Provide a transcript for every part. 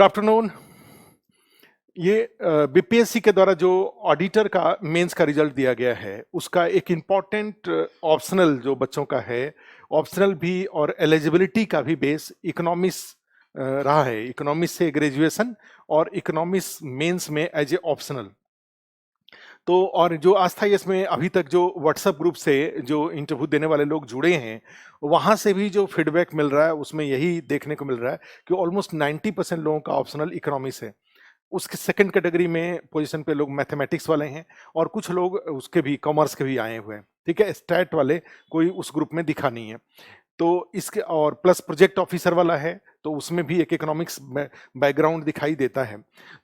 Good afternoon. ये BPSC के द्वारा जो ऑडिटर का मेंस का रिजल्ट दिया गया है उसका एक इम्पॉर्टेंट ऑप्शनल जो बच्चों का है, ऑप्शनल भी और एलिजिबिलिटी का भी बेस इकोनॉमिक्स रहा है। इकोनॉमिक्स से ग्रेजुएशन और इकोनॉमिक्स मेंस में एज ए ऑप्शनल। तो और जो आस्था इसमें अभी तक जो व्हाट्सएप ग्रुप से जो इंटरव्यू देने वाले लोग जुड़े हैं, वहां से भी जो फीडबैक मिल रहा है उसमें यही देखने को मिल रहा है कि ऑलमोस्ट 90% लोगों का ऑप्शनल इकोनॉमिक्स है। उसके सेकंड कैटेगरी में पोजीशन पे लोग मैथमेटिक्स वाले हैं और कुछ लोग उसके भी कॉमर्स के भी आए हुए हैं। ठीक है, स्टैट वाले कोई उस ग्रुप में दिखा नहीं है। तो इसके और प्लस प्रोजेक्ट ऑफिसर वाला है, तो उसमें भी एक इकोनॉमिक्स बैकग्राउंड दिखाई देता है।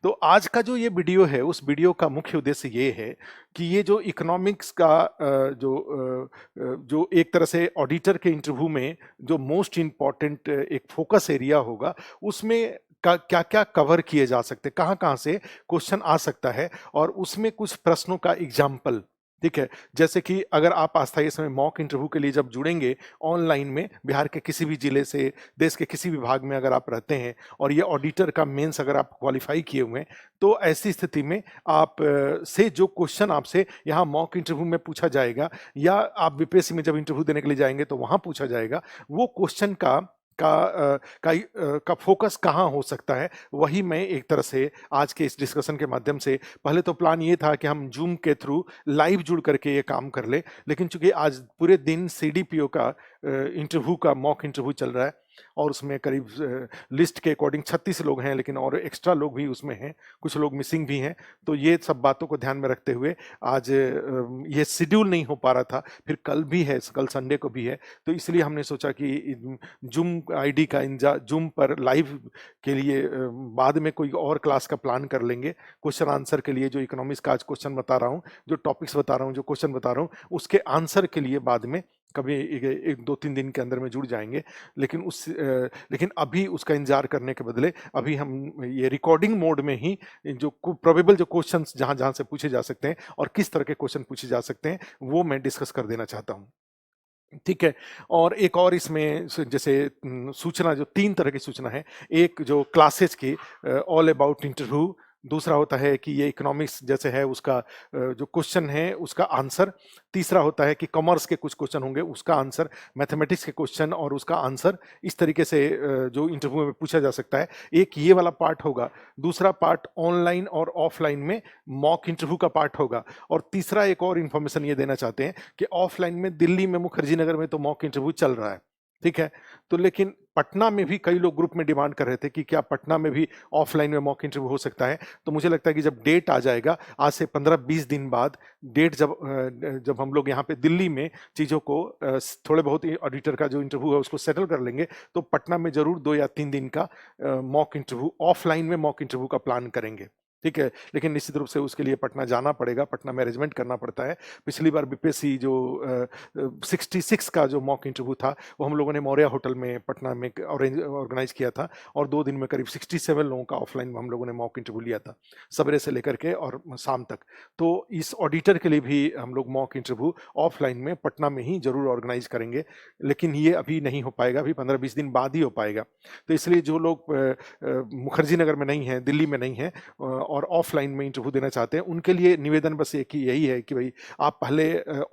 तो आज का जो ये वीडियो है, उस वीडियो का मुख्य उद्देश्य ये है कि ये जो इकोनॉमिक्स का जो एक तरह से ऑडिटर के इंटरव्यू में जो मोस्ट इम्पॉर्टेंट एक फोकस एरिया होगा, उसमें क्या क्या कवर किए जा सकते हैं, कहाँ कहाँ से क्वेश्चन आ सकता है, और उसमें कुछ प्रश्नों का एग्जाम्पल। ठीक है, जैसे कि अगर आप अस्थायी समय मॉक इंटरव्यू के लिए जब जुड़ेंगे ऑनलाइन में, बिहार के किसी भी जिले से, देश के किसी भी भाग में अगर आप रहते हैं और ये ऑडिटर का मेंस अगर आप क्वालिफाई किए हुए हैं, तो ऐसी स्थिति में आप से जो क्वेश्चन आपसे यहाँ मॉक इंटरव्यू में पूछा जाएगा या आप बीपीएससी में जब इंटरव्यू देने के लिए जाएंगे तो वहां पूछा जाएगा, वो क्वेश्चन का फोकस कहाँ हो सकता है, वही मैं एक तरह से आज के इस डिस्कशन के माध्यम से, पहले तो प्लान ये था कि हम जूम के थ्रू लाइव जुड़ करके ये काम कर ले, लेकिन चूंकि आज पूरे दिन सीडीपीओ का इंटरव्यू का मॉक इंटरव्यू चल रहा है और उसमें करीब लिस्ट के अकॉर्डिंग 36 लोग हैं, लेकिन और एक्स्ट्रा लोग भी उसमें हैं, कुछ लोग मिसिंग भी हैं। तो ये सब बातों को ध्यान में रखते हुए आज ये शेड्यूल नहीं हो पा रहा था, फिर कल भी है, कल संडे को भी है, तो इसलिए हमने सोचा कि जूम आईडी का जूम पर लाइव के लिए बाद में कोई और क्लास का प्लान कर लेंगे। क्वेश्चन आंसर के लिए जो इकोनॉमिक्स का आज क्वेश्चन बता रहा हूँ, जो टॉपिक्स बता रहा हूँ, जो क्वेश्चन बता रहा हूँ, उसके आंसर के लिए बाद में कभी एक दो तीन दिन के अंदर में जुड़ जाएंगे। लेकिन अभी उसका इंतजार करने के बदले अभी हम ये रिकॉर्डिंग मोड में ही जो प्रोबेबल जो क्वेश्चंस जहां जहां से पूछे जा सकते हैं और किस तरह के क्वेश्चन पूछे जा सकते हैं, वो मैं डिस्कस कर देना चाहता हूं। ठीक है, और एक और इसमें जैसे सूचना, जो 3 तरह की सूचना है। एक जो क्लासेस की ऑल अबाउट इंटरव्यू, दूसरा होता है कि ये इकोनॉमिक्स जैसे है उसका जो क्वेश्चन है उसका आंसर, तीसरा होता है कि कॉमर्स के कुछ क्वेश्चन होंगे उसका आंसर, मैथमेटिक्स के क्वेश्चन और उसका आंसर, इस तरीके से जो इंटरव्यू में पूछा जा सकता है। एक ये वाला पार्ट होगा, दूसरा पार्ट ऑनलाइन और ऑफलाइन में मॉक इंटरव्यू का पार्ट होगा, और तीसरा एक और इन्फॉर्मेशन ये देना चाहते हैं कि ऑफलाइन में दिल्ली में मुखर्जी नगर में तो मॉक इंटरव्यू चल रहा है। ठीक है, तो लेकिन पटना में भी कई लोग ग्रुप में डिमांड कर रहे थे कि क्या पटना में भी ऑफलाइन में मॉक इंटरव्यू हो सकता है। तो मुझे लगता है कि जब डेट आ जाएगा, आज से 15-20 दिन बाद डेट जब हम लोग यहाँ पे दिल्ली में चीज़ों को थोड़े बहुत ऑडिटर का जो इंटरव्यू है उसको सेटल कर लेंगे, तो पटना में जरूर 2 या 3 दिन का मॉक इंटरव्यू, ऑफलाइन में मॉक इंटरव्यू का प्लान करेंगे। ठीक है, लेकिन निश्चित रूप से उसके लिए पटना जाना पड़ेगा, पटना में अरेंजमेंट करना पड़ता है। पिछली बार बीपीएससी जो 66 का जो मॉक इंटरव्यू था, वो हम लोगों ने मौर्य होटल में पटना में ऑर्गेनाइज किया था, और 2 दिन में करीब 67 लोगों का ऑफलाइन हम लोगों ने मॉक इंटरव्यू लिया था, सवेरे से लेकर के और शाम तक। तो इस ऑडिटर के लिए भी हम लोग मॉक इंटरव्यू ऑफलाइन में पटना में ही जरूर ऑर्गेनाइज करेंगे, लेकिन ये अभी नहीं हो पाएगा, अभी 15-20 दिन बाद ही हो पाएगा। तो इसलिए जो लोग मुखर्जी नगर में नहीं है, दिल्ली में नहीं है और ऑफलाइन में इंटरव्यू देना चाहते हैं, उनके लिए निवेदन बस एक ही यही है कि भाई आप पहले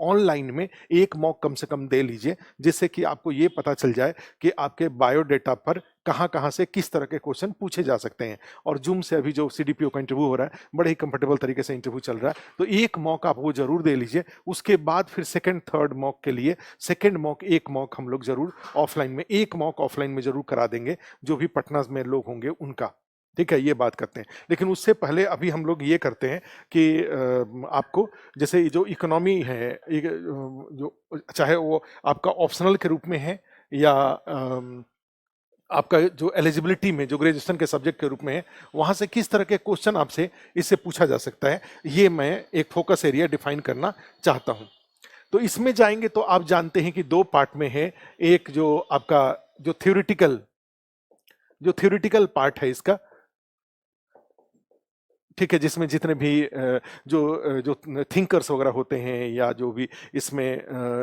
ऑनलाइन में एक मॉक कम से कम दे लीजिए, जिससे कि आपको ये पता चल जाए कि आपके बायोडेटा पर कहाँ कहाँ से किस तरह के क्वेश्चन पूछे जा सकते हैं। और जूम से अभी जो सीडीपीओ का इंटरव्यू हो रहा है, बड़े ही कंफर्टेबल तरीके से इंटरव्यू चल रहा है, तो एक मॉक आप वो जरूर दे लीजिए। उसके बाद फिर सेकंड थर्ड मॉक के लिए सेकंड मॉक, एक मॉक हम लोग जरूर ऑफलाइन में, एक मॉक ऑफलाइन में जरूर करा देंगे, जो भी पटना में लोग होंगे उनका। ठीक है, ये बात करते हैं, लेकिन उससे पहले अभी हम लोग ये करते हैं कि आपको जैसे जो इकोनॉमी है, जो चाहे वो आपका ऑप्शनल के रूप में है या आपका जो एलिजिबिलिटी में जो ग्रेजुएशन के सब्जेक्ट के रूप में है, वहां से किस तरह के क्वेश्चन आपसे इससे पूछा जा सकता है, ये मैं एक फोकस एरिया डिफाइन करना चाहता हूं। तो इसमें जाएंगे तो आप जानते हैं कि 2 पार्ट में है। एक जो आपका जो थ्योरेटिकल पार्ट है इसका, ठीक है, जिसमें जितने भी जो थिंकर्स वगैरह होते हैं या जो भी इसमें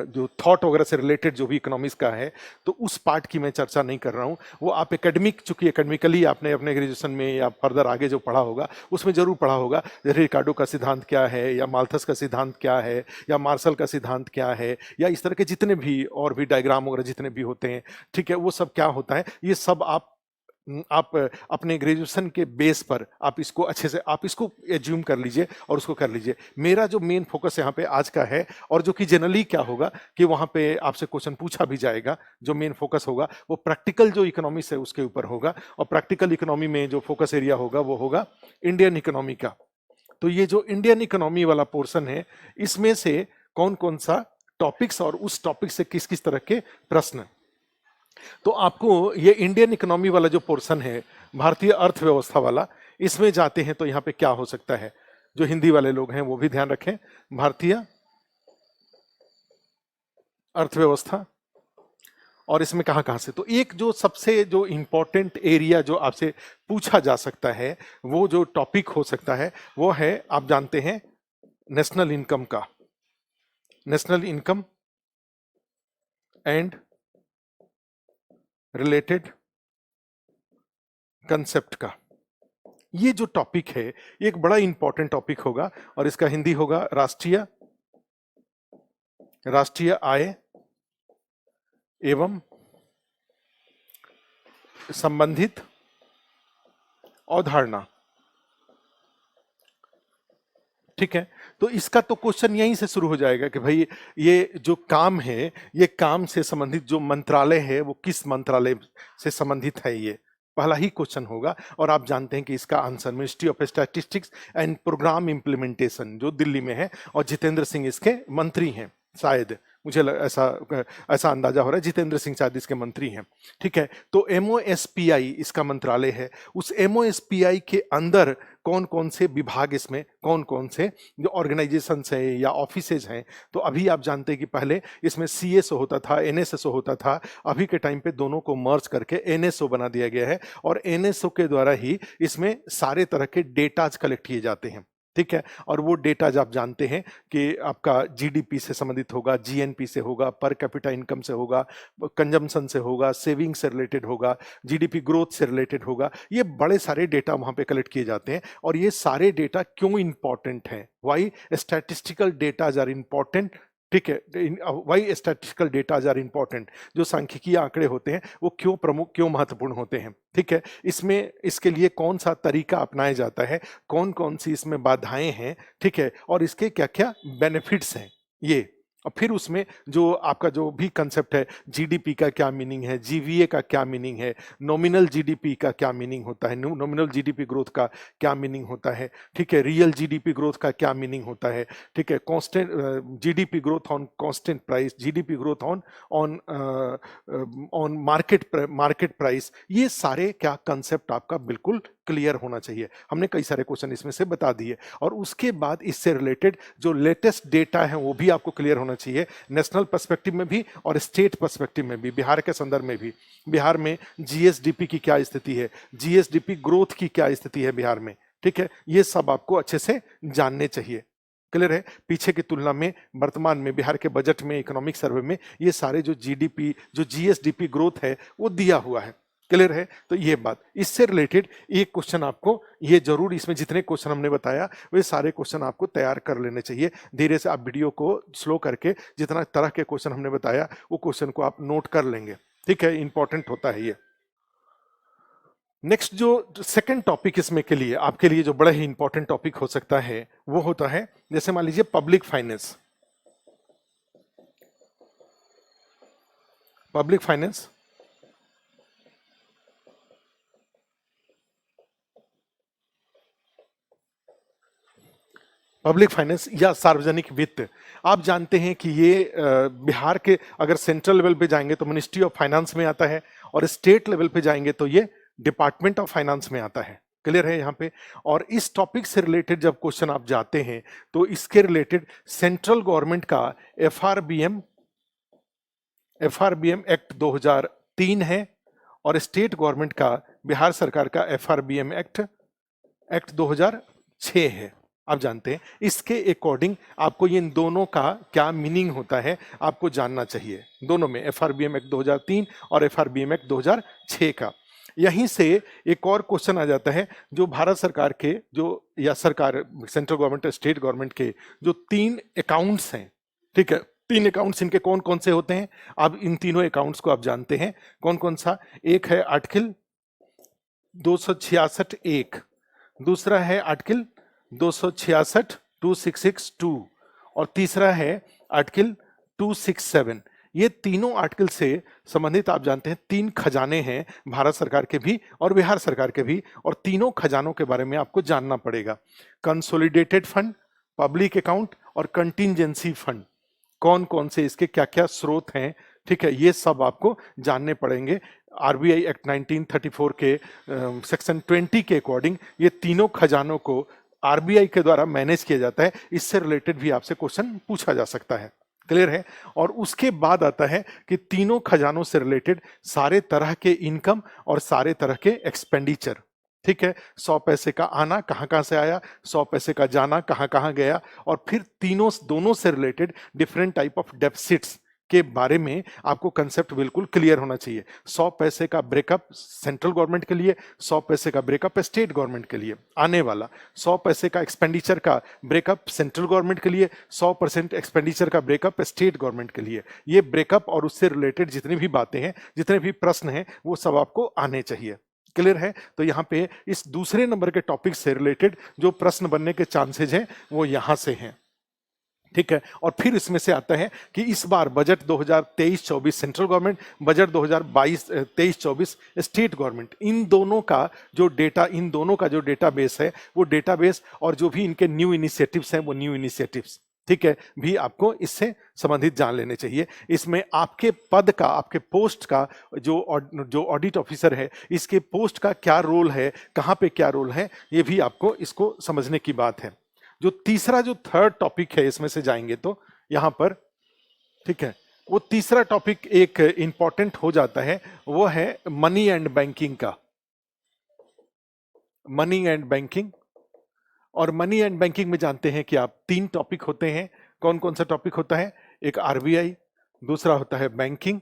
जो थॉट वगैरह से रिलेटेड जो भी इकोनॉमिक्स का है, तो उस पार्ट की मैं चर्चा नहीं कर रहा हूँ। वो आप एकेडमिक, चूंकि एकेडमिकली आपने अपने ग्रेजुएशन में या फर्दर आगे जो पढ़ा होगा उसमें जरूर पढ़ा होगा, रिकार्डो का सिद्धांत क्या है, या माल्थस का सिद्धांत क्या है, या मार्शल का सिद्धांत क्या है, या इस तरह के जितने भी और भी डायग्राम वगैरह जितने भी होते हैं, ठीक है, वो सब क्या होता है, ये सब आप अपने ग्रेजुएशन के बेस पर आप इसको अच्छे से आप इसको एज्यूम कर लीजिए और उसको कर लीजिए। मेरा जो मेन फोकस यहाँ पे आज का है, और जो कि जनरली क्या होगा कि वहाँ पे आपसे क्वेश्चन पूछा भी जाएगा, जो मेन फोकस होगा वो प्रैक्टिकल जो इकोनॉमिक्स है उसके ऊपर होगा, और प्रैक्टिकल इकोनॉमी में जो फोकस एरिया होगा वो होगा इंडियन इकोनॉमी का। तो ये जो इंडियन इकोनॉमी वाला पोर्शन है, इसमें से कौन कौन सा टॉपिक्स और उस टॉपिक से किस किस तरह के प्रश्न, तो आपको ये इंडियन इकोनॉमी वाला जो पोर्शन है, भारतीय अर्थव्यवस्था वाला, इसमें जाते हैं तो यहाँ पे क्या हो सकता है, जो हिंदी वाले लोग हैं वो भी ध्यान रखें, भारतीय अर्थव्यवस्था, और इसमें कहां कहां से, तो एक जो सबसे जो इंपॉर्टेंट एरिया जो आपसे पूछा जा सकता है, वो जो टॉपिक हो सकता है वो है, आप जानते हैं, नेशनल इनकम का, national income and related concept का। ये जो टॉपिक है ये एक बड़ा इंपॉर्टेंट टॉपिक होगा, और इसका हिंदी होगा राष्ट्रीय आय एवं संबंधित अवधारणा। ठीक है, तो इसका तो क्वेश्चन यहीं से शुरू हो जाएगा कि भाई ये जो काम है, ये काम से संबंधित जो मंत्रालय है वो किस मंत्रालय से संबंधित है, ये पहला ही क्वेश्चन होगा। और आप जानते हैं कि इसका answer ministry of statistics and programme implementation जो दिल्ली में है, और जितेंद्र सिंह इसके मंत्री हैं, शायद मुझे ऐसा अंदाजा हो रहा है, जितेंद्र सिंह शायद इसके मंत्री हैं। ठीक है, तो एमओएसपीआई इसका मंत्रालय है, उस एमओएसपीआई के अंदर कौन कौन से विभाग, इसमें कौन कौन से जो ऑर्गेनाइजेशन है या ऑफिसेज हैं, तो अभी आप जानते हैं कि पहले इसमें सीएसओ होता था, एनएसएसओ होता था, अभी के टाइम पे दोनों को मर्ज करके एनएसओ बना दिया गया है, और एनएसओ के द्वारा ही इसमें सारे तरह के डेटाज कलेक्ट किए जाते हैं। ठीक है, और वो डेटा आप जानते हैं कि आपका जीडीपी से संबंधित होगा, जीएनपी से होगा, पर कैपिटा इनकम से होगा, कंजम्पशन से होगा, सेविंग से रिलेटेड होगा, जीडीपी ग्रोथ से रिलेटेड होगा, ये बड़े सारे डेटा वहां पे कलेक्ट किए जाते हैं। और ये सारे डेटा क्यों इंपॉर्टेंट हैं, why statistical datas are important. ठीक है, why statistical datas are important, जो सांख्यिकीय आंकड़े होते हैं वो क्यों प्रमुख, क्यों महत्वपूर्ण होते हैं। ठीक है, इसमें इसके लिए कौन सा तरीका अपनाया जाता है, कौन कौन सी इसमें बाधाएं हैं, ठीक है, और इसके क्या क्या बेनिफिट्स हैं, ये। और फिर उसमें जो आपका जो भी कंसेप्ट है, जीडीपी का क्या मीनिंग है, जीवीए का क्या मीनिंग है, नॉमिनल जीडीपी का क्या मीनिंग होता है, नॉमिनल जीडीपी ग्रोथ का क्या मीनिंग होता है, ठीक है, रियल जीडीपी ग्रोथ का क्या मीनिंग होता है, ठीक है, constant GDP growth on constant price, GDP growth on on on market price, ये सारे क्या कंसेप्ट आपका बिल्कुल क्लियर होना चाहिए। हमने कई सारे क्वेश्चन इसमें से बता दिए, और उसके बाद इससे रिलेटेड जो लेटेस्ट डेटा है वो भी आपको क्लियर होना चाहिए, नेशनल पर्सपेक्टिव में भी और स्टेट पर्सपेक्टिव में भी, बिहार के संदर्भ में भी। बिहार में जीएसडीपी की क्या स्थिति है, जीएसडीपी ग्रोथ की क्या स्थिति है बिहार में, ठीक है, ये सब आपको अच्छे से जानने चाहिए। क्लियर है, पीछे की तुलना में वर्तमान में बिहार के बजट में, इकोनॉमिक सर्वे में ये सारे जो जीडीपी, जो जीएसडीपी ग्रोथ है वो दिया हुआ है। क्लियर है, तो ये बात, इससे रिलेटेड एक क्वेश्चन आपको ये जरूर, इसमें जितने क्वेश्चन हमने बताया वे सारे क्वेश्चन आपको तैयार कर लेने चाहिए। धीरे से आप वीडियो को स्लो करके जितना तरह के क्वेश्चन हमने बताया वो क्वेश्चन को आप नोट कर लेंगे। ठीक है, इंपॉर्टेंट होता है ये। नेक्स्ट जो सेकंड टॉपिक इसमें के लिए आपके लिए जो बड़ा ही इंपॉर्टेंट टॉपिक हो सकता है वो होता है, जैसे मान लीजिए public finance. Public finance public finance या सार्वजनिक वित्त, आप जानते हैं कि ये बिहार के अगर सेंट्रल लेवल पे जाएंगे तो मिनिस्ट्री ऑफ फाइनेंस में आता है, और स्टेट लेवल पे जाएंगे तो ये डिपार्टमेंट ऑफ फाइनेंस में आता है। क्लियर है यहाँ पे, और इस टॉपिक से रिलेटेड जब क्वेश्चन आप जाते हैं तो इसके रिलेटेड सेंट्रल गवर्नमेंट का एफआरबीएम एक्ट 2003 है, और स्टेट गवर्नमेंट का, बिहार सरकार का एफआरबीएम एक्ट 2004 6 है। आप जानते हैं इसके अकॉर्डिंग आपको इन दोनों का क्या मीनिंग होता है आपको जानना चाहिए, दोनों में, एफआरबीएम एक्ट 2003 और एफआरबीएम एक्ट 2006 का। यहीं से एक और क्वेश्चन आ जाता है, जो भारत सरकार के जो या सरकार सेंट्रल गवर्नमेंट स्टेट गवर्नमेंट के जो 3 अकाउंट्स हैं, ठीक है, 3 अकाउंट्स इनके कौन कौन से होते हैं। अब इन तीनों अकाउंट्स को आप जानते हैं कौन कौन सा। एक है आर्टिकल 266(1), दूसरा है आर्टिकल 266 2662 और तीसरा है आर्टिकल 267। ये तीनों आर्टिकल से संबंधित आप जानते हैं 3 खजाने हैं भारत सरकार के भी और बिहार सरकार के भी, और तीनों खजानों के बारे में आपको जानना पड़ेगा। कंसोलिडेटेड फंड, पब्लिक अकाउंट और कंटिंजेंसी फंड, कौन कौन से इसके क्या क्या स्रोत हैं, ठीक है, ये सब आपको जानने पड़ेंगे। आरबीआई एक्ट 1934 के सेक्शन 20 के अकॉर्डिंग ये तीनों खजानों को आरबीआई के द्वारा मैनेज किया जाता है। इससे रिलेटेड भी आपसे क्वेश्चन पूछा जा सकता है। क्लियर है। और उसके बाद आता है कि तीनों खजानों से रिलेटेड सारे तरह के इनकम और सारे तरह के एक्सपेंडिचर, ठीक है, 100 पैसे का आना कहां कहां से आया, 100 पैसे का जाना कहां कहां गया, और फिर तीनों दोनों से related different type of deficits के बारे में आपको कंसेप्ट बिल्कुल क्लियर होना चाहिए। 100 पैसे का ब्रेकअप सेंट्रल गवर्नमेंट के लिए, 100 पैसे का ब्रेकअप स्टेट गवर्नमेंट के लिए आने वाला, 100 पैसे का एक्सपेंडिचर का ब्रेकअप सेंट्रल गवर्नमेंट के लिए, 100% एक्सपेंडिचर का ब्रेकअप स्टेट गवर्नमेंट के लिए। ये ब्रेकअप और उससे रिलेटेड जितनी भी बातें हैं, जितने भी प्रश्न हैं, वो सब आपको आने चाहिए। क्लियर है। तो यहाँ पे इस दूसरे नंबर के टॉपिक से रिलेटेड जो प्रश्न बनने के चांसेज हैं वो यहां से हैं, ठीक है। और फिर इसमें से आता है कि इस बार budget 2023-24 central government, budget 2022-23-24 state government, इन दोनों का जो डेटाबेस है वो डेटाबेस, और जो भी इनके न्यू इनिशिएटिव्स हैं वो न्यू इनिशिएटिव्स, ठीक है, भी आपको इससे संबंधित जान लेने चाहिए। इसमें आपके पद का, आपके पोस्ट का, जो ऑडिट ऑफिसर है, इसके पोस्ट का क्या रोल है, कहां पे क्या रोल है, ये भी आपको इसको समझने की बात है। जो तीसरा जो थर्ड टॉपिक है इसमें से जाएंगे तो यहां पर, ठीक है, वो तीसरा टॉपिक एक इंपॉर्टेंट हो जाता है, वो है मनी एंड बैंकिंग का। मनी एंड बैंकिंग, और मनी एंड बैंकिंग में जानते हैं कि आप 3 टॉपिक होते हैं। कौन कौन सा टॉपिक होता है? एक आरबीआई, दूसरा होता है बैंकिंग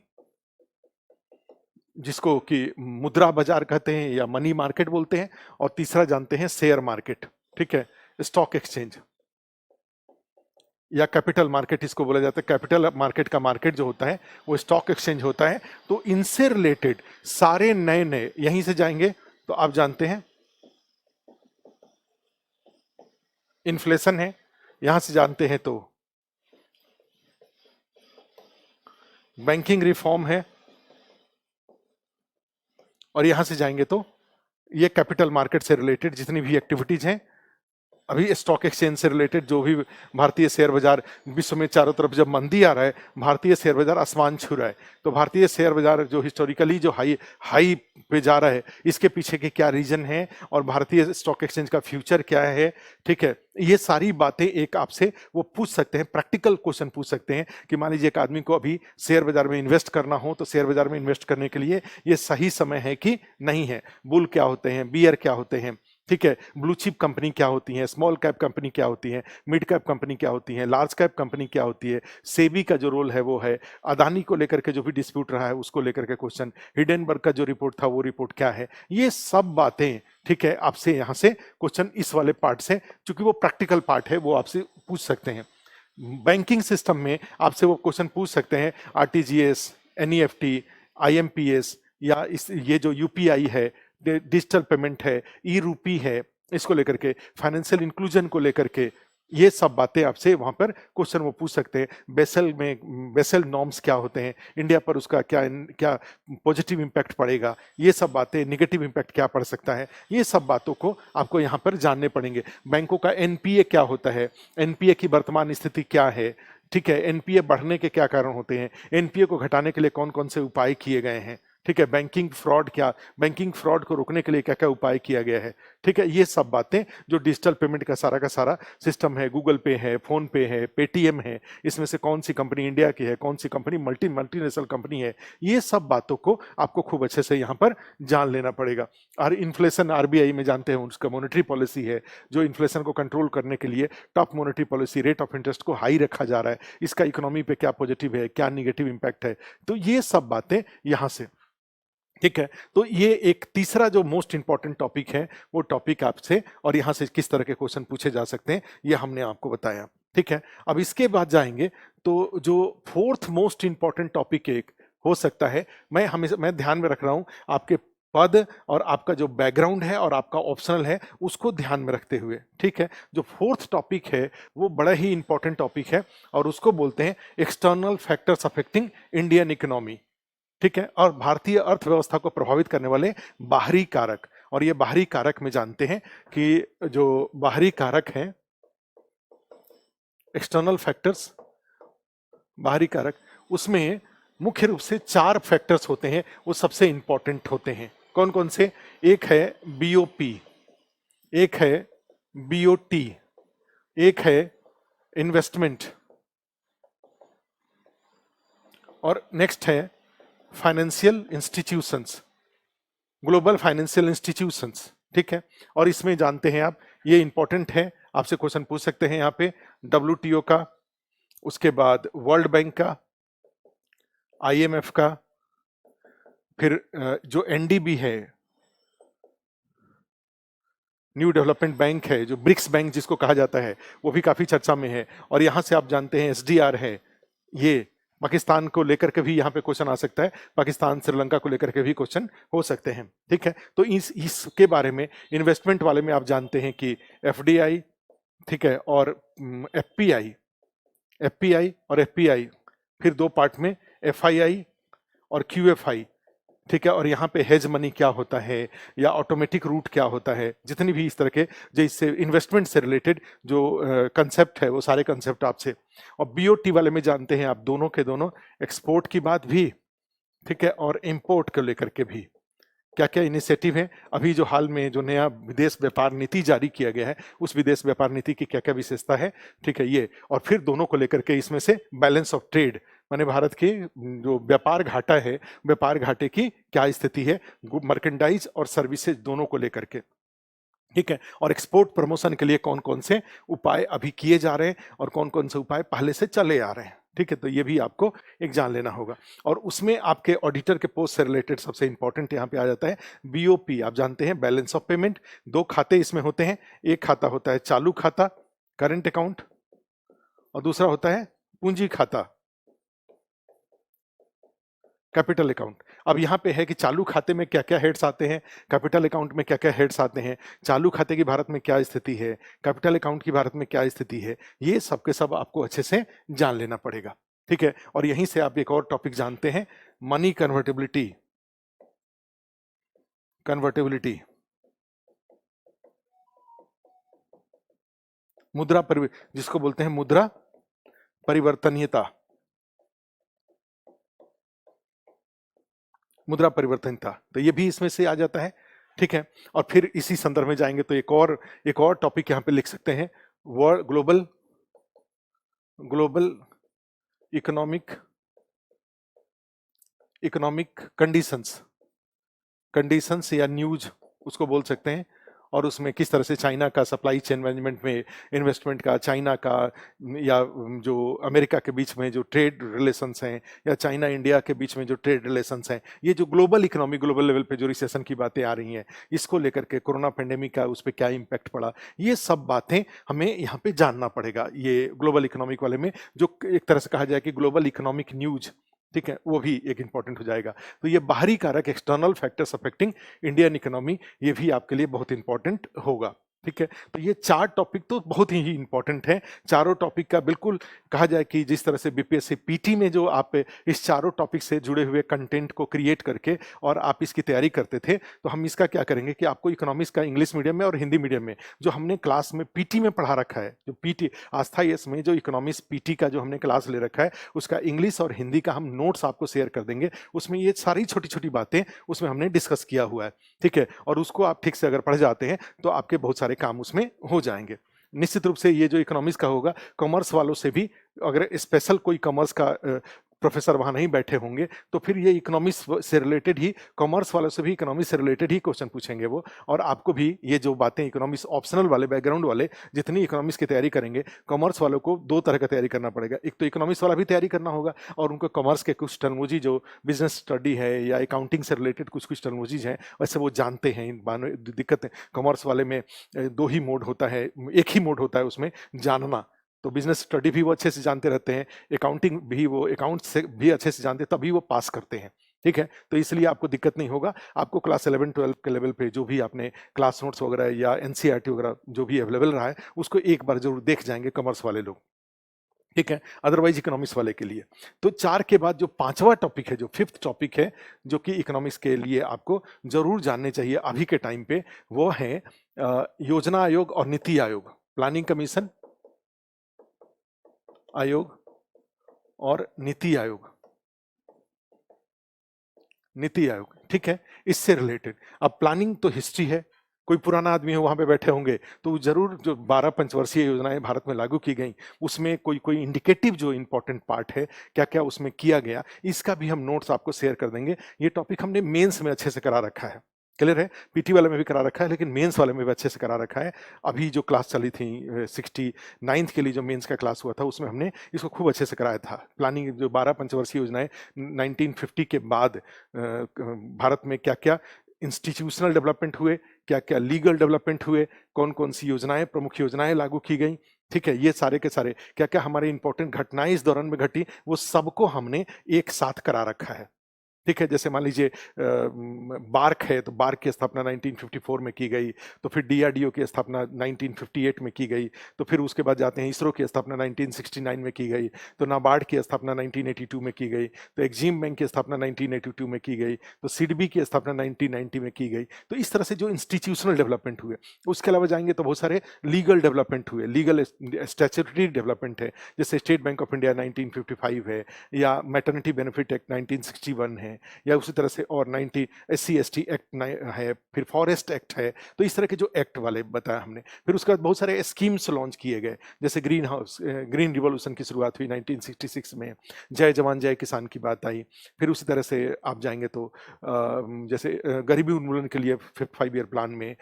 जिसको कि मुद्रा बाजार कहते हैं या मनी मार्केट बोलते हैं, और तीसरा जानते हैं शेयर मार्केट, ठीक है, स्टॉक एक्सचेंज या कैपिटल मार्केट इसको बोला जाता है। कैपिटल मार्केट का मार्केट जो होता है वो स्टॉक एक्सचेंज होता है। तो इनसे रिलेटेड सारे नए नए, यहीं से जाएंगे तो आप जानते हैं इन्फ्लेशन है, यहां से जानते हैं तो बैंकिंग रिफॉर्म है, और यहां से जाएंगे तो ये कैपिटल मार्केट से रिलेटेड जितनी भी एक्टिविटीज हैं, अभी स्टॉक एक्सचेंज से रिलेटेड जो भी भारतीय शेयर बाजार, विश्व में चारों तरफ जब मंदी आ रहा है, भारतीय शेयर बाजार आसमान छू रहा है, तो भारतीय शेयर बाजार जो हिस्टोरिकली जो हाई पे जा रहा है, इसके पीछे के क्या रीजन है, और भारतीय स्टॉक एक्सचेंज का फ्यूचर क्या है, ठीक है, ये सारी बातें एक आपसे वो पूछ सकते हैं, प्रैक्टिकल क्वेश्चन पूछ सकते हैं कि मान लीजिए एक आदमी को अभी शेयर बाजार में इन्वेस्ट करना हो, तो शेयर बाजार में इन्वेस्ट करने के लिए ये सही समय है कि नहीं है, बुल क्या होते हैं, बियर क्या होते हैं, ठीक है, ब्लू चिप कंपनी क्या होती है, स्मॉल कैप कंपनी क्या होती है, मिड कैप कंपनी क्या होती है, लार्ज कैप कंपनी क्या होती है, सेबी का जो रोल है वो है, अदानी को लेकर के जो भी डिस्प्यूट रहा है उसको लेकर के क्वेश्चन, हिडेनबर्ग का जो रिपोर्ट था वो रिपोर्ट क्या है, ये सब बातें, ठीक है, आपसे यहां से क्वेश्चन इस वाले पार्ट से, चूंकि वो प्रैक्टिकल पार्ट है, वो आपसे पूछ सकते हैं। बैंकिंग सिस्टम में आपसे वो क्वेश्चन पूछ सकते हैं, आरटीजीएस, एनईएफटी, आईएमपीएस, या ये जो यूपीआई है, डिजिटल पेमेंट है, ई रूपी है, इसको लेकर के, फाइनेंशियल इंक्लूजन को लेकर के, ये सब बातें आपसे वहां पर क्वेश्चन वो पूछ सकते हैं। बेसल नॉर्म्स क्या होते हैं, इंडिया पर उसका क्या क्या पॉजिटिव इंपैक्ट पड़ेगा, ये सब बातें, निगेटिव इंपैक्ट क्या पड़ सकता है, ये सब बातों को आपको यहाँ पर जानने पड़ेंगे। बैंकों का एनपीए क्या होता है, एनपीए की वर्तमान स्थिति क्या है, ठीक है, एनपीए बढ़ने के क्या कारण होते हैं, एनपीए को घटाने के लिए कौन कौन से उपाय किए गए हैं, ठीक ठीक है, बैंकिंग फ्रॉड को रोकने के लिए क्या क्या उपाय किया गया है, ठीक है, ये सब बातें जो डिजिटल पेमेंट का सारा सिस्टम है, गूगल पे है, फोन पे है, पेटीएम है, इसमें से कौन सी कंपनी इंडिया की है, कौन सी कंपनी मल्टीनेशनल कंपनी है, ये सब बातों को आपको खूब अच्छे से यहाँ पर जान लेना पड़ेगा। और इन्फ्लेशन आरबीआई में जानते हैं उसका मॉनेटरी पॉलिसी है, जो इन्फ्लेशन को कंट्रोल करने के लिए top monetary policy rate of interest को हाई रखा जा रहा है, इसका इकोनॉमी पे क्या पॉजिटिव है, क्या निगेटिव इंपैक्ट है, तो ये सब बातें यहाँ से, ठीक है। तो ये एक तीसरा जो मोस्ट इंपॉर्टेंट टॉपिक है वो टॉपिक आपसे और यहां से किस तरह के क्वेश्चन पूछे जा सकते हैं ये हमने आपको बताया, ठीक है। अब इसके बाद जाएंगे तो जो फोर्थ मोस्ट इंपॉर्टेंट टॉपिक एक हो सकता है, मैं ध्यान में रख रहा हूं आपके पद और आपका जो बैकग्राउंड है और आपका ऑप्शनल है उसको ध्यान में रखते हुए, ठीक है। जो फोर्थ टॉपिक है वो बड़ा ही इंपॉर्टेंट टॉपिक है और उसको बोलते हैं external factors affecting Indian economy, ठीक है, और भारतीय अर्थव्यवस्था को प्रभावित करने वाले बाहरी कारक। और ये बाहरी कारक में जानते हैं कि जो बाहरी कारक हैं, एक्सटर्नल फैक्टर्स, बाहरी कारक, उसमें मुख्य रूप से 4 फैक्टर्स होते हैं, वो सबसे इंपॉर्टेंट होते हैं। कौन कौन से? एक है बीओपी, एक है बीओटी, एक है इन्वेस्टमेंट, और नेक्स्ट है financial institutions, global financial institutions, ठीक है। और इसमें जानते हैं आप, ये इंपॉर्टेंट है, आपसे क्वेश्चन पूछ सकते हैं यहाँ पे, डब्ल्यूटीओ का, उसके बाद वर्ल्ड बैंक का, आईएमएफ का, फिर जो एनडीबी है, न्यू डेवलपमेंट बैंक है, जो ब्रिक्स बैंक जिसको कहा जाता है, वो भी काफी चर्चा में है। और यहां से आप जानते हैं एसडीआर है, ये पाकिस्तान को लेकर के भी यहाँ पे क्वेश्चन आ सकता है, पाकिस्तान श्रीलंका को लेकर के भी क्वेश्चन हो सकते हैं, ठीक है। तो इसके बारे में इन्वेस्टमेंट वाले में आप जानते हैं कि एफडीआई, ठीक है, और एफपीआई और एफपीआई, फिर 2 पार्ट में एफआईआई और क्यूएफआई, ठीक है। और यहाँ पे हेज मनी क्या होता है या ऑटोमेटिक रूट क्या होता है, जितनी भी इस तरह के जैसे इन्वेस्टमेंट से रिलेटेड जो कंसेप्ट है वो सारे कंसेप्ट आपसे। और बीओटी वाले में जानते हैं आप दोनों के दोनों, एक्सपोर्ट की बात भी, ठीक है, और इंपोर्ट को लेकर के भी क्या क्या इनिशिएटिव है। अभी जो हाल में जो नया विदेश व्यापार नीति जारी किया गया है, उस विदेश व्यापार नीति की क्या क्या विशेषता है, ठीक है, ये। और फिर दोनों को लेकर के इसमें से बैलेंस ऑफ ट्रेड, माने भारत के जो व्यापार घाटा है, व्यापार घाटे की क्या स्थिति है, मर्केंडाइज और सर्विसेज दोनों को लेकर के, ठीक है। और एक्सपोर्ट प्रमोशन के लिए कौन कौन से उपाय अभी किए जा रहे हैं और कौन कौन से उपाय पहले से चले आ रहे हैं, ठीक है। तो ये भी आपको एक जान लेना होगा। और उसमें आपके ऑडिटर के पोस्ट से रिलेटेड सबसे इंपॉर्टेंट यहाँ पे आ जाता है बीओपी। आप जानते हैं बैलेंस ऑफ पेमेंट, 2 खाते इसमें होते हैं, एक खाता होता है चालू खाता, करंट अकाउंट, और दूसरा होता है पूंजी खाता, कैपिटल अकाउंट। अब यहाँ पे है कि चालू खाते में क्या क्या हेड्स आते हैं, कैपिटल अकाउंट में क्या क्या हेड्स आते हैं, चालू खाते की भारत में क्या स्थिति है, कैपिटल अकाउंट की भारत में क्या स्थिति है, ये सब के सब आपको अच्छे से जान लेना पड़ेगा, ठीक है। और यहीं से आप एक और टॉपिक जानते हैं, मनी कन्वर्टेबिलिटी, जिसको बोलते हैं मुद्रा परिवर्तनीयता, तो ये भी इसमें से आ जाता है, ठीक है। और फिर इसी संदर्भ में जाएंगे तो एक और टॉपिक यहां पे लिख सकते हैं, वर्ल्ड ग्लोबल इकोनॉमिक कंडीशंस या न्यूज उसको बोल सकते हैं। और उसमें किस तरह से चाइना का सप्लाई चेन मैनेजमेंट में इन्वेस्टमेंट का, चाइना का या जो अमेरिका के बीच में जो ट्रेड रिलेशंस हैं, या चाइना इंडिया के बीच में जो ट्रेड रिलेशंस हैं, ये जो ग्लोबल इकोनॉमी, ग्लोबल लेवल पे जो रिसेशन की बातें आ रही हैं, इसको लेकर के कोरोना पेंडेमिक का उस पर क्या इम्पैक्ट पड़ा, ये सब बातें हमें यहाँ पे जानना पड़ेगा। ये ग्लोबल इकोनॉमिक वाले में जो एक तरह से कहा जाए कि ग्लोबल इकोनॉमिक न्यूज, ठीक है, वो भी एक इंपॉर्टेंट हो जाएगा। तो ये बाहरी कारक, external factors affecting Indian economy, ये भी आपके लिए बहुत इंपॉर्टेंट होगा। ठीक है, तो ये 4 टॉपिक तो बहुत ही इंपॉर्टेंट है। चारों टॉपिक का बिल्कुल कहा जाए कि जिस तरह से बीपीएससी पीटी में जो आप इस चारों टॉपिक से जुड़े हुए कंटेंट को क्रिएट करके और आप इसकी तैयारी करते थे, तो हम इसका क्या करेंगे कि आपको इकोनॉमिक्स का इंग्लिश मीडियम में और हिंदी मीडियम में जो हमने क्लास में पीटी में पढ़ा रखा है, जो पीटी आस्था यस में जो इकोनॉमिक्स पीटी का जो हमने क्लास ले रखा है, उसका इंग्लिश और हिंदी का हम नोट्स आपको शेयर कर देंगे। उसमें ये सारी छोटी-छोटी बातें उसमें हमने डिस्कस किया हुआ है, ठीक है? और उसको आप ठीक से अगर पढ़ जाते हैं, तो आपके बहुत सारे काम उसमें हो जाएँगे। निश्चित रूप से ये जो इकोनॉमिक्स का होगा, कॉमर्स वालों से भी अगर स्पेशल कोई कॉमर्स का प्रोफेसर वहाँ नहीं बैठे होंगे, तो फिर ये इकोनॉमिक्स से रिलेटेड ही, कॉमर्स वालों से भी इकोनॉमिक्स से रिलेटेड ही क्वेश्चन पूछेंगे वो। और आपको भी ये जो बातें इकोनॉमिक्स ऑप्शनल वाले, बैकग्राउंड वाले जितनी इकोनॉमिक्स की तैयारी करेंगे, कॉमर्स वालों को 2 तरह का तैयारी करना पड़ेगा। एक तो इकोनॉमिक्स वाला भी तैयारी करना होगा और उनको कॉमर्स के कुछ टर्मिनोलॉजी जो बिज़नेस स्टडी है या अकाउंटिंग से रिलेटेड कुछ-कुछ टर्मिनोलॉजीज़ हैं, वैसे वो जानते हैं। इन बानो दिक्कत है, कॉमर्स वाले में 2 ही मोड होता है, एक ही मोड होता है उसमें, जानना। तो बिज़नेस स्टडी भी वो अच्छे से जानते रहते हैं, अकाउंटिंग भी वो अकाउंट्स से भी अच्छे से जानते हैं, तभी वो पास करते हैं। ठीक है? तो इसलिए आपको दिक्कत नहीं होगा। आपको क्लास 11-12 के लेवल पे जो भी आपने क्लास नोट्स वगैरह या एनसीईआरटी वगैरह जो भी अवेलेबल रहा है, उसको एक बार ज़रूर देख जाएँगे कॉमर्स वाले लोग। ठीक है? अदरवाइज़ इकोनॉमिक्स वाले के लिए। तो 4 के बाद जो 5वां टॉपिक है, जो 5th टॉपिक है, जो कि इकोनॉमिक्स के लिए आपको ज़रूर जानने चाहिए अभी के टाइम पे, वो है योजना आयोग और नीति आयोग। प्लानिंग कमीशन आयोग और नीति आयोग। नीति आयोग, ठीक है? इससे रिलेटेड अब प्लानिंग तो हिस्ट्री है, कोई पुराना आदमी हो वहाँ पे बैठे होंगे, तो ज़रूर जो 12 पंचवर्षीय योजनाएँ भारत में लागू की गईं, उसमें कोई इंडिकेटिव जो इम्पोर्टेंट पार्ट है, क्या-क्या उसमें किया गया, इसका भी हम नोट्स आपको शेयर कर देंगे। ये टॉपिक हमने मेंस में अच्छे से करा रखा है। क्लियर है? पीटी वाले में भी करा रखा है, लेकिन मेंस वाले में भी अच्छे से करा रखा है। अभी जो क्लास चली थी 69th के लिए जो मेंस का क्लास हुआ था, उसमें हमने इसको खूब अच्छे से कराया था। प्लानिंग जो 12 पंचवर्षीय योजनाएँ 1950 के बाद भारत में क्या-क्या इंस्टीट्यूशनल डेवलपमेंट हुए, क्या-क्या लीगल डेवलपमेंट हुए, कौन-कौन सी योजनाएँ, प्रमुख योजनाएँ लागू की गईं, ठीक है? ये सारे के सारे क्या-क्या हमारे इंपॉर्टेंट घटनाएँ इस दौरान में घटी, वो सबको हमने एक साथ करा रखा है। ठीक है? जैसे मान लीजिए बार्क है, तो बार्क की स्थापना 1954 में की गई, तो फिर डीआरडीओ की स्थापना 1958 में की गई, तो फिर उसके बाद जाते हैं इसरो की स्थापना 1969 में की गई, तो नाबार्ड की स्थापना 1982 में की गई, तो एक्जिम बैंक की स्थापना 1982 में की गई, तो सिडबी की स्थापना 1990 में की गई। तो इस तरह से जो इंस्टीट्यूशनल डेवलपमेंट हुए, उसके अलावा जाएँगे तो बहुत सारे लीगल डेवलपमेंट हुए, लीगल स्टैट्यूटरी डेवलपमेंट है, जैसे स्टेट बैंक ऑफ इंडिया 1955 है या मैटरनिटी बेनिफिट एक्ट 1961 है। या उसी तरह से और 90 एससी/एसटी एक्ट है, फिर फॉरेस्ट एक्ट है। तो इस तरह के जो एक्ट वाले बताया हमने। फिर उसके बाद बहुत सारे स्कीम्स लॉन्च किए गए, जैसे ग्रीन रिवॉल्यूशन की शुरुआत हुई 1966 में, जय जवान जय किसान की बात आई। फिर उसी तरह से आप जाएँगे तो जैसे गरीबी उन्मूलन के लिए 5th 5 ईयर प्लान में,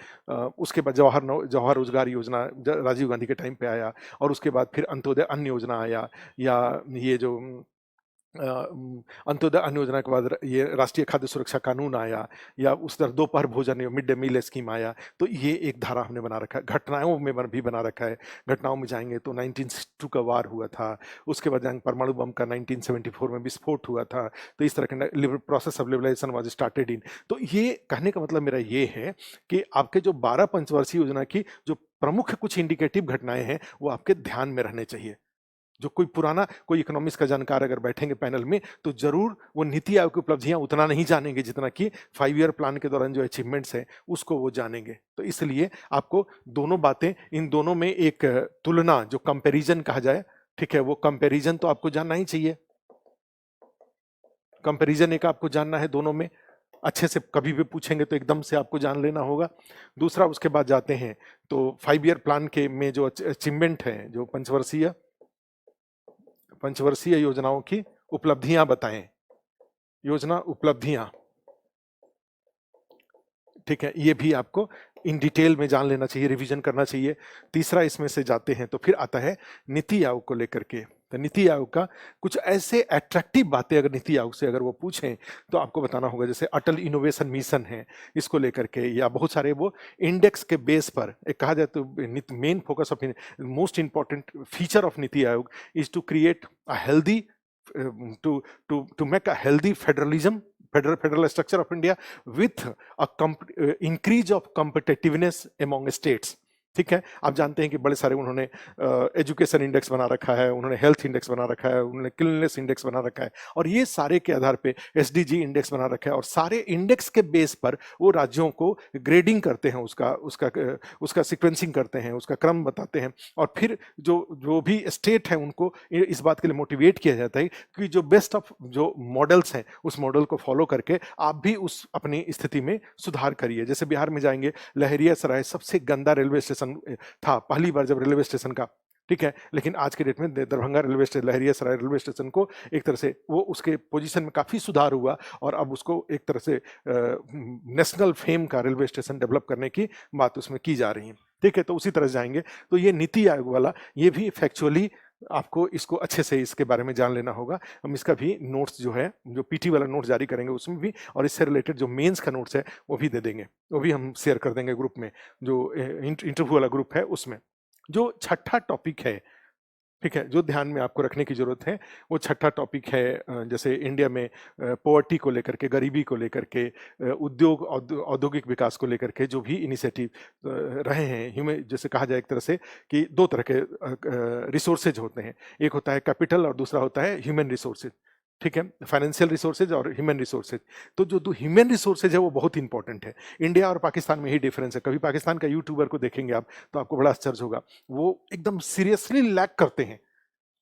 उसके बाद जवाहर रोजगार योजना राजीव गांधी के टाइम पे आया, और उसके बाद फिर अंत्योदय अन्न योजना आया, या ये जो अंत्योदय अन्न योजना के बाद ये राष्ट्रीय खाद्य सुरक्षा कानून आया, या उस तरह दोपहर भोजन मिड डे मील स्कीम आया। तो ये एक धारा हमने बना रखा है। घटनाओं में भी बना रखा है। घटनाओं में जाएंगे तो 1962 का वार हुआ था, उसके बाद जाएंगे परमाणु बम का 1974 में विस्फोट हुआ था। तो इस तरह के process of liberalisation was started in. तो ये कहने का मतलब मेरा ये है कि आपके जो 12 पंचवर्षीय योजना की जो प्रमुख कुछ इंडिकेटिव घटनाएं हैं, वो आपके ध्यान में रहने चाहिए। जो कोई पुराना कोई इकोनॉमिक्स का जानकार अगर बैठेंगे पैनल में, तो जरूर वो नीति आयोग की उपलब्धियां उतना नहीं जानेंगे जितना कि 5 ईयर प्लान के दौरान जो अचीवमेंट्स हैं उसको वो जानेंगे। तो इसलिए आपको दोनों बातें, इन दोनों में एक तुलना जो कंपैरिजन कहा जाए, ठीक है, वो कंपैरिजन तो आपको जानना ही चाहिए। कंपैरिजन एक आपको जानना है दोनों में, अच्छे से कभी भी पूछेंगे तो एकदम से आपको जान लेना होगा। दूसरा उसके बाद जाते हैं तो 5 ईयर प्लान के में जो अचीवमेंट है, जो पंचवर्षीय योजनाओं की उपलब्धियां बताएं। योजना उपलब्धियां, ठीक है, ये भी आपको इन डिटेल में जान लेना चाहिए, रिवीजन करना चाहिए। तीसरा इसमें से जाते हैं तो फिर आता है नीति आयोग को लेकर के। तो नीति आयोग का कुछ ऐसे अट्रैक्टिव बातें अगर नीति आयोग से अगर वो पूछें तो आपको बताना होगा, जैसे अटल इनोवेशन मिशन है, इसको लेकर के, या बहुत सारे वो इंडेक्स के बेस पर, एक कहा जाए तो main focus of most important feature of Niti Aayog is to create a healthy to make a healthy federal structure of India with a increase of competitiveness among states. ठीक है, आप जानते हैं कि बड़े सारे उन्होंने एजुकेशन इंडेक्स बना रखा है, उन्होंने हेल्थ इंडेक्स बना रखा है, उन्होंने क्लीननेस इंडेक्स बना रखा है, और ये सारे के आधार पे एसडीजी इंडेक्स बना रखा है, और सारे इंडेक्स के बेस पर वो राज्यों को ग्रेडिंग करते हैं, उसका सीक्वेंसिंग करते हैं, उसका क्रम बताते हैं, और फिर जो जो भी स्टेट है उनको इस बात के लिए मोटिवेट किया जाता है कि जो बेस्ट ऑफ जो मॉडल्स हैं उस मॉडल को फॉलो करके आप भी उस अपनी स्थिति में सुधार करिए। जैसे बिहार में जाएंगे, लहरियासराय सबसे गंदा रेलवे स्टेशन था पहली बार जब रेलवे स्टेशन का, ठीक है, लेकिन आज के डेट में Darbhanga railway station, Laheriasarai railway station को एक तरह से वो उसके पोजीशन में काफी सुधार हुआ, और अब उसको एक तरह से नेशनल फेम का रेलवे स्टेशन डेवलप करने की बात उसमें की जा रही है। ठीक है, तो उसी तरह जाएंगे तो ये नीति आयोग वाला ये भी फैक्चुअली आपको इसको अच्छे से इसके बारे में जान लेना होगा। हम इसका भी नोट्स जो है, जो पीटी वाला नोट जारी करेंगे उसमें भी, और इससे रिलेटेड जो मेंस का नोट्स है वो भी दे देंगे, वो भी हम शेयर कर देंगे ग्रुप में, जो इंटरव्यू वाला ग्रुप है उसमें। जो छठा टॉपिक है, ठीक है, जो ध्यान में आपको रखने की जरूरत है, वो छठा टॉपिक है जैसे इंडिया में पॉवर्टी को लेकर के, गरीबी को लेकर के, औद्योगिक विकास को लेकर के जो भी इनिशिएटिव रहे हैं, ह्यूमन जैसे कहा जाए एक तरह से कि दो तरह के रिसोर्सेज होते हैं, एक होता है कैपिटल और दूसरा होता है ह्यूमन रिसोर्सेज। ठीक है, फाइनेंशियल रिसोर्सेज और ह्यूमन रिसोर्सेज। तो जो दो ह्यूमन रिसोर्सेज है वो बहुत इंपॉर्टेंट है। इंडिया और पाकिस्तान में ही डिफरेंस है। कभी पाकिस्तान का यूट्यूबर को देखेंगे आप तो आपको बड़ा आश्चर्य होगा, वो एकदम सीरियसली लैक करते हैं।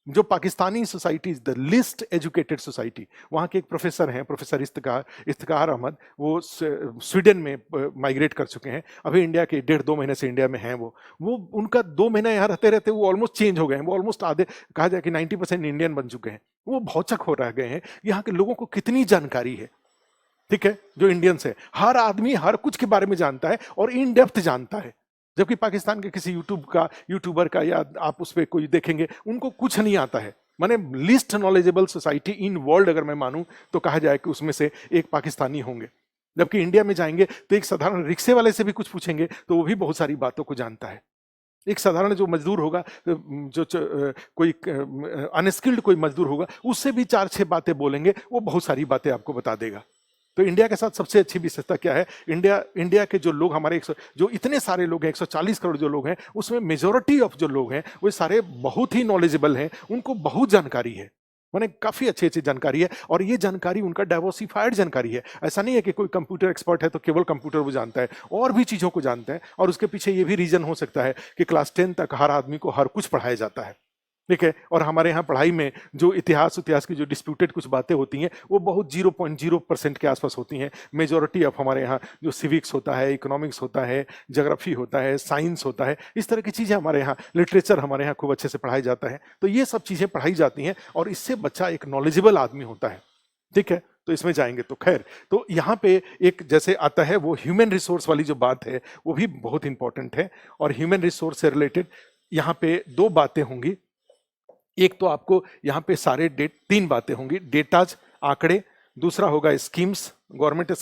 जो Pakistani society is the list educated society. वहाँ के एक प्रोफेसर हैं, प्रोफेसर इफ्तिकार अहमद, वो स्वीडन में माइग्रेट कर चुके हैं, अभी इंडिया के 1.5-2 महीने से इंडिया में हैं। वो उनका 2 महीना यहाँ रहते रहते वो ऑलमोस्ट चेंज हो गए हैं, वो ऑलमोस्ट आधे कहा जाए कि 90% इंडियन बन चुके हैं। वो भौचक हो रह गए हैं यहाँ के लोगों को कितनी जानकारी है। ठीक है, जो इंडियंस है, हर आदमी हर कुछ के बारे में जानता है और इन डेप्थ जानता है, जबकि पाकिस्तान के किसी यूट्यूबर का या आप उस पर कोई देखेंगे उनको कुछ नहीं आता है। माने list knowledgeable society in world अगर मैं मानूं तो कहा जाए कि उसमें से एक पाकिस्तानी होंगे। जबकि इंडिया में जाएंगे तो एक साधारण रिक्शे वाले से भी कुछ पूछेंगे तो वो भी बहुत सारी बातों को जानता है। एक साधारण जो मजदूर होगा, कोई अनस्किल्ड कोई मजदूर होगा, उससे भी 4-6 बातें बोलेंगे, वो बहुत सारी बातें आपको बता देगा। तो इंडिया के साथ सबसे अच्छी विशेषता क्या है? इंडिया के जो लोग हमारे जो इतने सारे लोग हैं, 140 करोड़ जो लोग हैं, उसमें मेजोरिटी ऑफ जो लोग हैं वो सारे बहुत ही नॉलेजेबल हैं, उनको बहुत जानकारी है, माने काफी अच्छी अच्छी जानकारी है, और ये जानकारी उनका डाइवर्सिफाइड जानकारी है। ऐसा नहीं है कि कोई कंप्यूटर एक्सपर्ट है तो केवल कंप्यूटर वो जानता है, और भी चीजों को जानता है। और उसके पीछे ये भी रीजन हो सकता है कि क्लास 10 तक हर आदमी को हर कुछ पढ़ाया जाता है। ठीक है, और हमारे यहाँ पढ़ाई में जो इतिहास की जो डिस्प्यूटेड कुछ बातें होती हैं वो बहुत 0.0% के आसपास होती हैं। मेजॉरिटी ऑफ हमारे यहाँ जो सिविक्स होता है, इकोनॉमिक्स होता है, ज्योग्राफी होता है, साइंस होता है, इस तरह की चीज़ें हमारे यहाँ, लिटरेचर हमारे यहाँ खूब अच्छे से पढ़ाया जाता है। तो ये सब चीज़ें पढ़ाई जाती हैं और इससे बच्चा एक नॉलेजेबल आदमी होता है। ठीक है, तो इसमें जाएंगे तो खैर, तो यहाँ पे एक जैसे आता है वो ह्यूमन रिसोर्स वाली जो बात है वो भी बहुत इंपॉर्टेंट है। और ह्यूमन रिसोर्स से रिलेटेड यहाँ पे 2 बातें होंगी। एक तो आपको यहाँ पे सारे 3 बातें होंगी, डेटाज, आंकड़े, दूसरा होगा स्कीम्स, गवर्नमेंट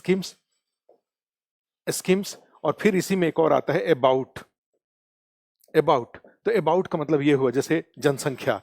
स्कीम्स, और फिर इसी में एक और आता है अबाउट। तो अबाउट का मतलब ये हुआ जैसे जनसंख्या,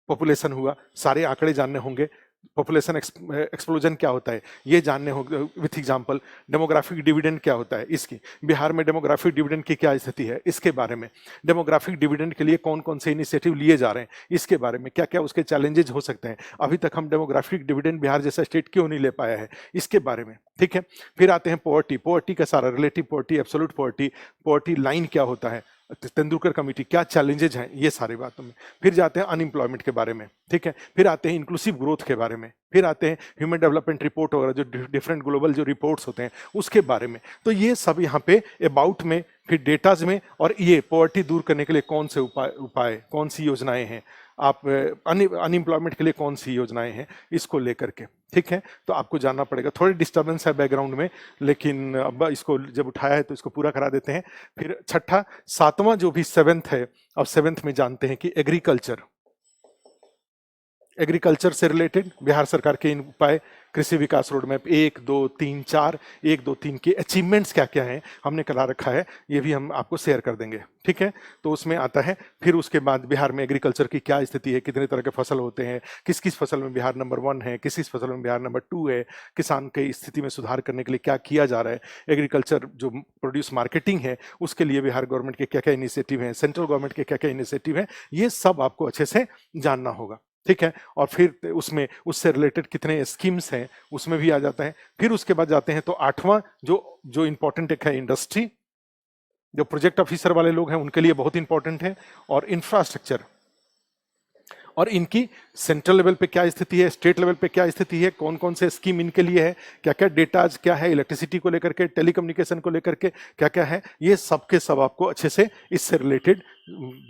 पॉपुलेशन हुआ, सारे आंकड़े जानने होंगे। पॉपुलेशन एक्सप्लोजन क्या होता है ये जानने होंगे, विथ एग्जांपल डेमोग्राफिक डिविडेंड क्या होता है इसकी, बिहार में डेमोग्राफिक डिविडेंड की क्या स्थिति है इसके बारे में, डेमोग्राफिक डिविडेंड के लिए कौन कौन से इनिशिएटिव लिए जा रहे हैं इसके बारे में, क्या क्या उसके चैलेंजेस हो सकते हैं, अभी तक हम डेमोग्राफिक डिविडेंड बिहार जैसा स्टेट क्यों नहीं ले पाया है इसके बारे में। ठीक है, फिर आते हैं पॉवर्टी का सारा, relative poverty, absolute poverty line क्या होता है, तेंदुलकर कमेटी क्या चैलेंजेज हैं, ये सारी बातों में। फिर जाते हैं अनएम्प्लॉयमेंट के बारे में। ठीक है, फिर आते हैं इंक्लूसिव ग्रोथ के बारे में, फिर आते हैं ह्यूमन डेवलपमेंट रिपोर्ट वगैरह जो डिफरेंट ग्लोबल जो रिपोर्ट्स होते हैं उसके बारे में। तो ये सब यहाँ पे अबाउट में, फिर डेटाज में, और ये पॉवर्टी दूर करने के लिए कौन से उपाय कौन सी योजनाएं हैं, आप अनएम्प्लॉयमेंट के लिए कौन सी योजनाएं हैं, इसको लेकर के। ठीक है, तो आपको जानना पड़ेगा। थोड़ी डिस्टर्बेंस है बैकग्राउंड में, लेकिन अब इसको जब उठाया है तो इसको पूरा करा देते हैं। फिर छठा, 7वां जो भी 7th है, अब 7th में जानते हैं कि एग्रीकल्चर से रिलेटेड बिहार सरकार के इन उपाय, कृषि विकास रोड मैप 1, 2, 3, 4, 1, 2, 3 के अचीवमेंट्स क्या-क्या हैं, हमने करा रखा है, ये भी हम आपको शेयर कर देंगे, ठीक है? तो उसमें आता है, फिर उसके बाद बिहार में एग्रीकल्चर की क्या स्थिति है, कितने तरह के फसल होते हैं, किस-किस फसल में बिहार नंबर 1 है, किस-किस फसल में बिहार नंबर 2 है, किसान की स्थिति में सुधार करने के लिए क्या किया जा रहा है, एग्रीकल्चर जो प्रोड्यूस मार्केटिंग है, उसके लिए बिहार गवर्नमेंट के क्या-क्या इनिशिएटिव हैं, सेंट्रल गवर्नमेंट के क्या-क्या इनिशिएटिव हैं, ये सब आपको अच्छे से जानना होगा, ठीक है? और फिर उसमें उससे रिलेटेड कितने स्कीम्स हैं, उसमें भी आ जाता है। फिर उसके बाद जाते हैं तो 8वां जो जो इम्पोर्टेंट एक है इंडस्ट्री, जो प्रोजेक्ट ऑफिसर वाले लोग हैं उनके लिए बहुत इंपॉर्टेंट है, और इंफ्रास्ट्रक्चर, और इनकी सेंट्रल लेवल पे क्या स्थिति है, स्टेट लेवल पे क्या स्थिति है, कौन कौन से स्कीम इनके लिए है, क्या क्या डेटाज क्या है, इलेक्ट्रिसिटी को लेकर के, टेलीकम्युनिकेशन को लेकर के क्या क्या है, ये सब के सब आपको अच्छे से इससे रिलेटेड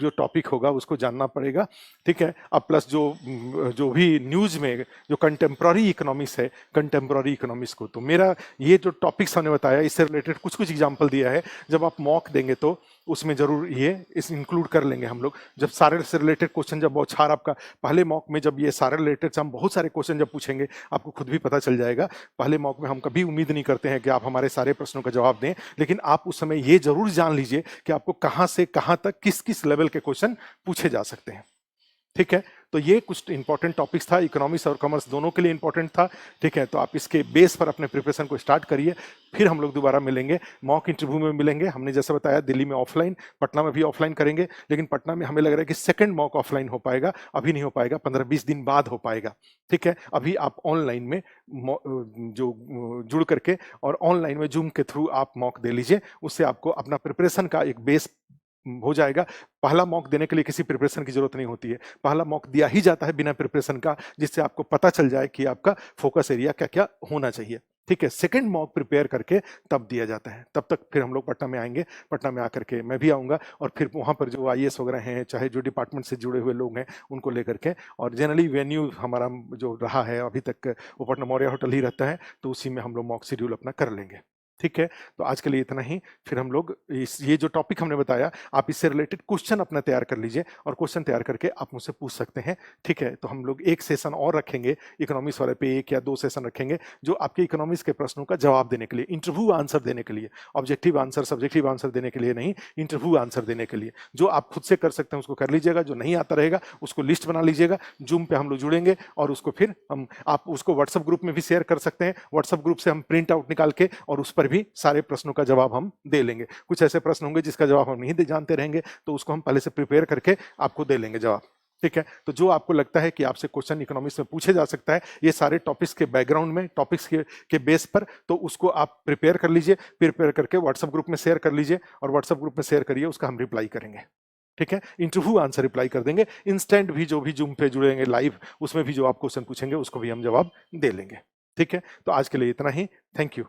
जो टॉपिक होगा उसको जानना पड़ेगा, ठीक है? अब प्लस जो भी न्यूज में जो कंटेम्प्ररी इकोनॉमिक्स है, कंटेम्प्ररी इकोनॉमिक्स को, तो मेरा ये जो टॉपिक्स हमने बताया इससे रिलेटेड कुछ कुछ एग्जाम्पल दिया है, जब आप मॉक देंगे तो उसमें जरूर ये इस इंक्लूड कर लेंगे हम लोग। जब सारे से रिलेटेड क्वेश्चन जब बौछार आपका पहले मॉक में, जब ये सारे रिलेटेड हम बहुत सारे क्वेश्चन जब पूछेंगे आपको खुद भी पता चल जाएगा। पहले मॉक में हम कभी उम्मीद नहीं करते हैं कि आप हमारे सारे प्रश्नों का जवाब दें, लेकिन आप उस समय ये जरूर जान लीजिए कि आपको कहां से कहां तक किस किस लेवल के क्वेश्चन पूछे जा सकते हैं, ठीक है? तो ये कुछ इंपॉर्टेंट टॉपिक्स था, इकोनॉमिक्स और कॉमर्स दोनों के लिए इंपॉर्टेंट था, ठीक है? तो आप इसके बेस पर अपने प्रिपरेशन को स्टार्ट करिए, फिर हम लोग दोबारा मिलेंगे, मॉक इंटरव्यू में मिलेंगे। हमने जैसे बताया दिल्ली में ऑफलाइन, पटना में भी ऑफलाइन करेंगे, लेकिन पटना में हमें लग रहा है कि सेकंड मॉक ऑफलाइन हो पाएगा, अभी नहीं हो पाएगा, 15-20 दिन बाद हो पाएगा, ठीक है? अभी आप ऑनलाइन में जो जुड़ करके और ऑनलाइन में जूम के थ्रू आप मॉक दे लीजिए, उससे आपको अपना प्रिपरेशन का एक बेस हो जाएगा। पहला मॉक देने के लिए किसी प्रिपरेशन की जरूरत नहीं होती है, पहला मॉक दिया ही जाता है बिना प्रिपरेशन का, जिससे आपको पता चल जाए कि आपका फोकस एरिया क्या क्या होना चाहिए, ठीक है? सेकंड मॉक प्रिपेयर करके तब दिया जाता है। तब तक फिर हम लोग पटना में आएंगे, पटना में आकर के मैं भी आऊंगा, और फिर वहां पर जो आईएएस वगैरह हैं, चाहे जो डिपार्टमेंट से जुड़े हुए लोग हैं, उनको लेकर के, और जनरली वेन्यू हमारा जो रहा है अभी तक वो पटना मौर्य होटल ही रहता है, तो उसी में हम लोग मॉक शेड्यूल अपना कर लेंगे, ठीक है? तो आज के लिए इतना ही। फिर हम लोग ये जो टॉपिक हमने बताया, आप इससे रिलेटेड क्वेश्चन अपना तैयार कर लीजिए, और क्वेश्चन तैयार करके आप मुझसे पूछ सकते हैं, ठीक है? तो हम लोग एक सेशन और रखेंगे इकोनॉमिक्स वाले पे, 1 या 2 सेशन रखेंगे, जो आपके इकोनॉमिक्स के प्रश्नों का जवाब देने के लिए, इंटरव्यू आंसर देने के लिए, ऑब्जेक्टिव आंसर सब्जेक्टिव आंसर देने के लिए नहीं, इंटरव्यू आंसर देने के लिए। जो आप खुद से कर सकते हैं उसको कर लीजिएगा, जो नहीं आता रहेगा उसको लिस्ट बना लीजिएगा, जूम पे हम लोग जुड़ेंगे, और उसको फिर आप उसको व्हाट्सएप ग्रुप में भी शेयर कर सकते हैं, व्हाट्सएप ग्रुप से हम प्रिंट आउट निकाल के और उस पर भी सारे प्रश्नों का जवाब हम दे लेंगे। कुछ ऐसे प्रश्न होंगे जिसका जवाब हम नहीं जानते रहेंगे, तो उसको हम पहले से प्रिपेयर करके आपको दे लेंगे जवाब, ठीक है? तो जो आपको लगता है कि आपसे क्वेश्चन इकोनॉमिक्स में पूछे जा सकता है, ये सारे टॉपिक्स के बैकग्राउंड में, टॉपिक्स के बेस पर, तो उसको आप प्रिपेयर कर लीजिए, प्रिपेयर करके व्हाट्सएप ग्रुप में शेयर कर लीजिए, और व्हाट्सएप ग्रुप में शेयर करिए, उसका हम रिप्लाई करेंगे, ठीक है? इंटरव्यू आंसर रिप्लाई कर देंगे, इंस्टेंट भी जो भी जूम पे जुड़ेंगे लाइव, उसमें भी जो आप क्वेश्चन पूछेंगे उसको भी हम जवाब दे लेंगे, ठीक है? तो आज के लिए इतना ही, थैंक यू।